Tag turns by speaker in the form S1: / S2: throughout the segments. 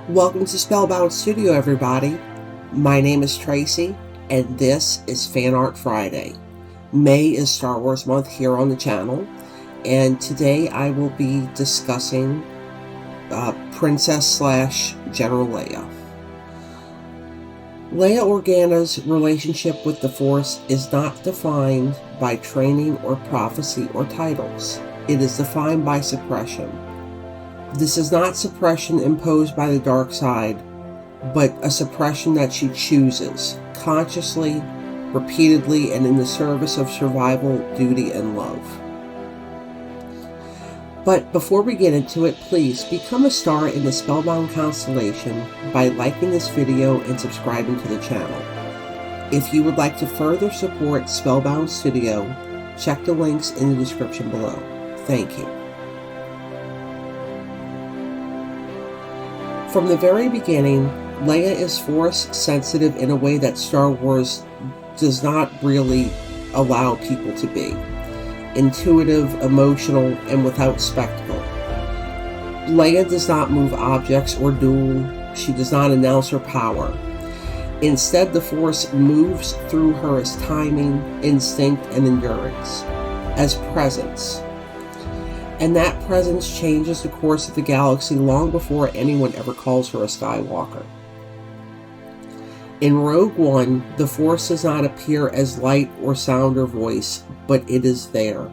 S1: Welcome to Spellbound Studio, everybody. My name is Tracy, and this is Fan Art Friday. May is Star Wars month here on the channel, and today I will be discussing Princess/General Leia. Leia Organa's relationship with the Force is not defined by training or prophecy or titles. It is defined by suppression. This is not suppression imposed by the dark side, but a suppression that she chooses, consciously, repeatedly, and in the service of survival, duty, and love. But before we get into it, please become a star in the Spellbound constellation by liking this video and subscribing to the channel. If you would like to further support Spellbound Studio, check the links in the description below. Thank you. From the very beginning, Leia is Force sensitive in a way that Star Wars does not really allow people to be. Intuitive, emotional, and without spectacle. Leia does not move objects or duel. She does not announce her power. Instead, the Force moves through her as timing, instinct, and endurance, as presence. And that presence changes the course of the galaxy long before anyone ever calls her a Skywalker. In Rogue One, the Force does not appear as light or sound or voice, but it is there.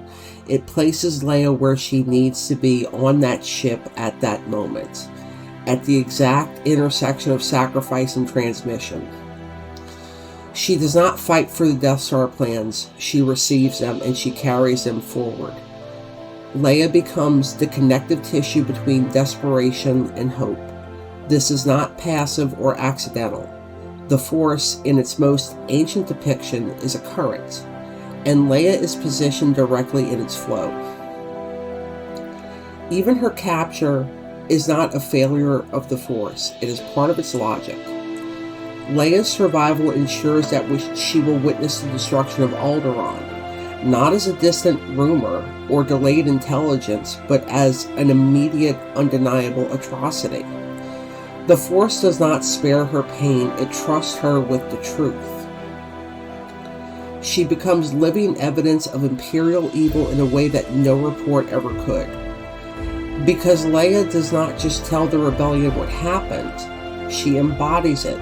S1: It places Leia where she needs to be on that ship at that moment, at the exact intersection of sacrifice and transmission. She does not fight for the Death Star plans. She receives them and she carries them forward. Leia becomes the connective tissue between desperation and hope. This is not passive or accidental. The Force, in its most ancient depiction, is a current, and Leia is positioned directly in its flow. Even her capture is not a failure of the Force, it is part of its logic. Leia's survival ensures that she will witness the destruction of Alderaan, not as a distant rumor or delayed intelligence, but as an immediate, undeniable atrocity. The Force does not spare her pain, it trusts her with the truth. She becomes living evidence of Imperial evil in a way that no report ever could. Because Leia does not just tell the rebellion what happened, she embodies it.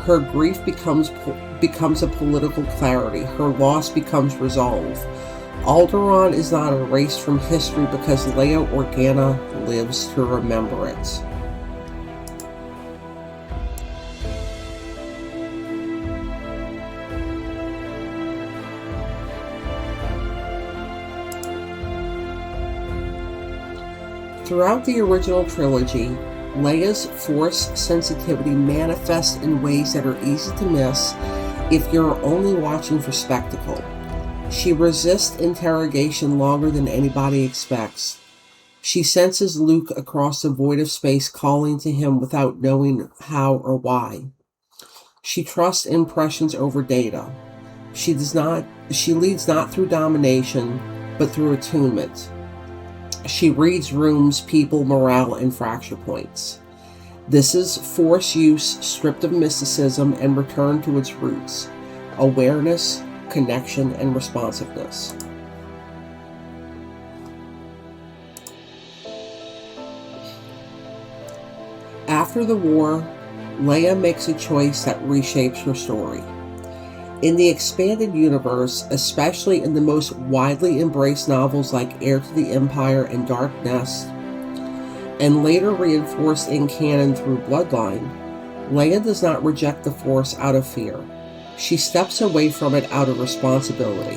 S1: Her grief becomes a political clarity. Her loss becomes resolve. Alderaan is not erased from history because Leia Organa lives to remember it. Throughout the original trilogy, Leia's Force sensitivity manifests in ways that are easy to miss if you're only watching for spectacle. She resists interrogation longer than anybody expects. She senses Luke across the void of space calling to him without knowing how or why. She trusts impressions over data. She leads not through domination, but through attunement. She reads rooms, people, morale, and fracture points. This is Force use stripped of mysticism and returned to its roots: awareness, connection, and responsiveness. After the war, Leia makes a choice that reshapes her story. In the expanded universe, especially in the most widely embraced novels like Heir to the Empire and Dark Nest, and later reinforced in canon through Bloodline, Leia does not reject the Force out of fear. She steps away from it out of responsibility.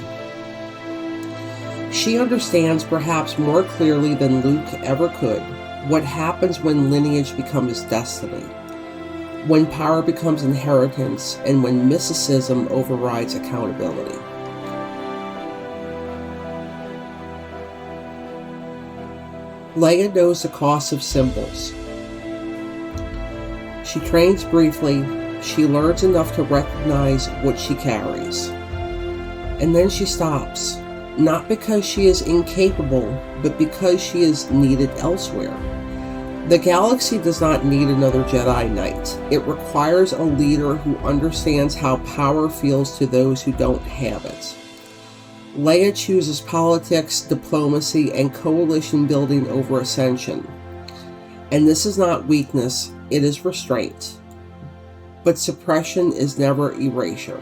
S1: She understands, perhaps more clearly than Luke ever could, what happens when lineage becomes destiny, when power becomes inheritance, and when mysticism overrides accountability. Leia knows the cost of symbols. She trains briefly, she learns enough to recognize what she carries. And then she stops, not because she is incapable, but because she is needed elsewhere. The galaxy does not need another Jedi Knight. It requires a leader who understands how power feels to those who don't have it. Leia chooses politics, diplomacy, and coalition building over ascension. And this is not weakness, it is restraint. But suppression is never erasure.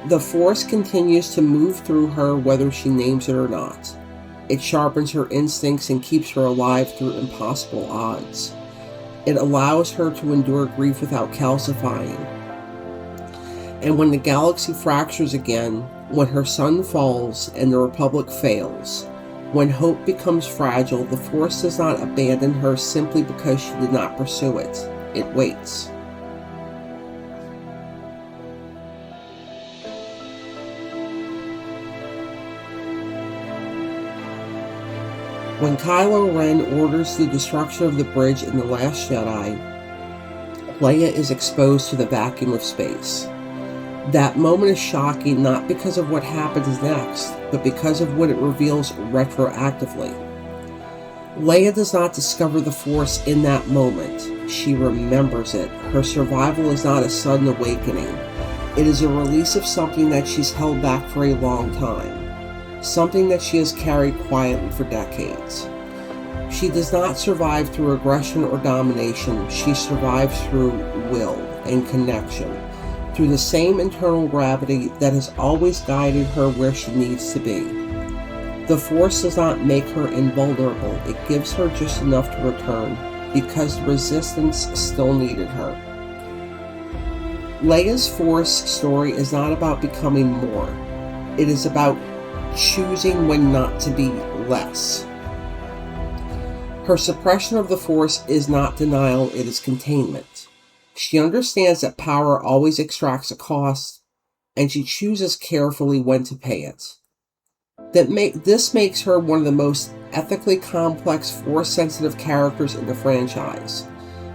S1: The Force continues to move through her whether she names it or not. It sharpens her instincts and keeps her alive through impossible odds. It allows her to endure grief without calcifying. And when the galaxy fractures again, when her sun falls and the Republic fails, when hope becomes fragile, the Force does not abandon her simply because she did not pursue it. It waits. When Kylo Ren orders the destruction of the bridge in The Last Jedi, Leia is exposed to the vacuum of space. That moment is shocking not because of what happens next, but because of what it reveals retroactively. Leia does not discover the Force in that moment. She remembers it. Her survival is not a sudden awakening. It is a release of something that she's held back for a long time. Something that she has carried quietly for decades. She does not survive through aggression or domination. She survives through will and connection, through the same internal gravity that has always guided her where she needs to be. The Force does not make her invulnerable. It gives her just enough to return, because the resistance still needed her. Leia's Force story is not about becoming more. It is about choosing when not to be less. Her suppression of the Force is not denial, it is containment. She understands that power always extracts a cost, and she chooses carefully when to pay it. This makes her one of the most ethically complex, Force-sensitive characters in the franchise.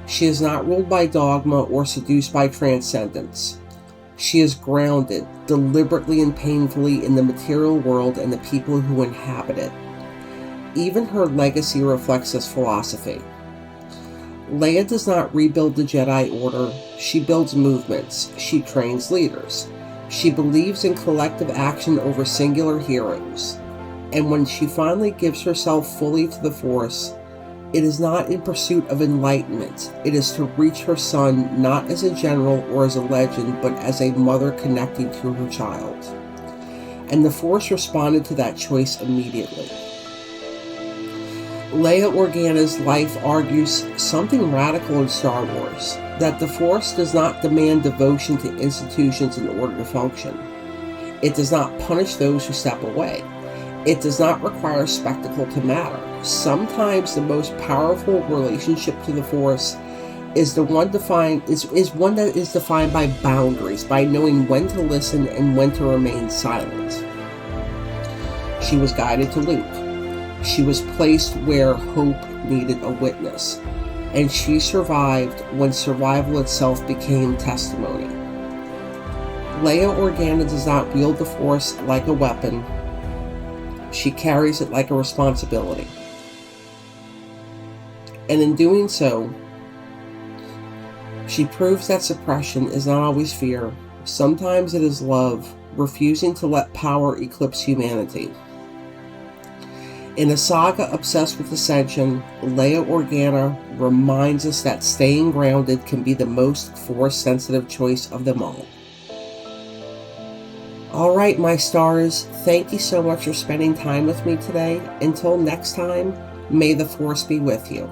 S1: She is not ruled by dogma or seduced by transcendence. She is grounded, deliberately and painfully, in the material world and the people who inhabit it. Even her legacy reflects this philosophy. Leia does not rebuild the Jedi Order. She builds movements. She trains leaders. She believes in collective action over singular heroes. And when she finally gives herself fully to the Force, it is not in pursuit of enlightenment. It is to reach her son not as a general or as a legend, but as a mother connecting to her child. And the Force responded to that choice immediately. Leia Organa's life argues something radical in Star Wars, that the Force does not demand devotion to institutions in order to function. It does not punish those who step away. It does not require spectacle to matter. Sometimes the most powerful relationship to the Force is one that is defined by boundaries, by knowing when to listen and when to remain silent. She was guided to Luke. She was placed where hope needed a witness, and she survived when survival itself became testimony. Leia Organa does not wield the Force like a weapon. She carries it like a responsibility. And in doing so, she proves that suppression is not always fear. Sometimes it is love, refusing to let power eclipse humanity. In a saga obsessed with ascension, Leia Organa reminds us that staying grounded can be the most Force-sensitive choice of them all. Alright, my stars, thank you so much for spending time with me today. Until next time, may the Force be with you.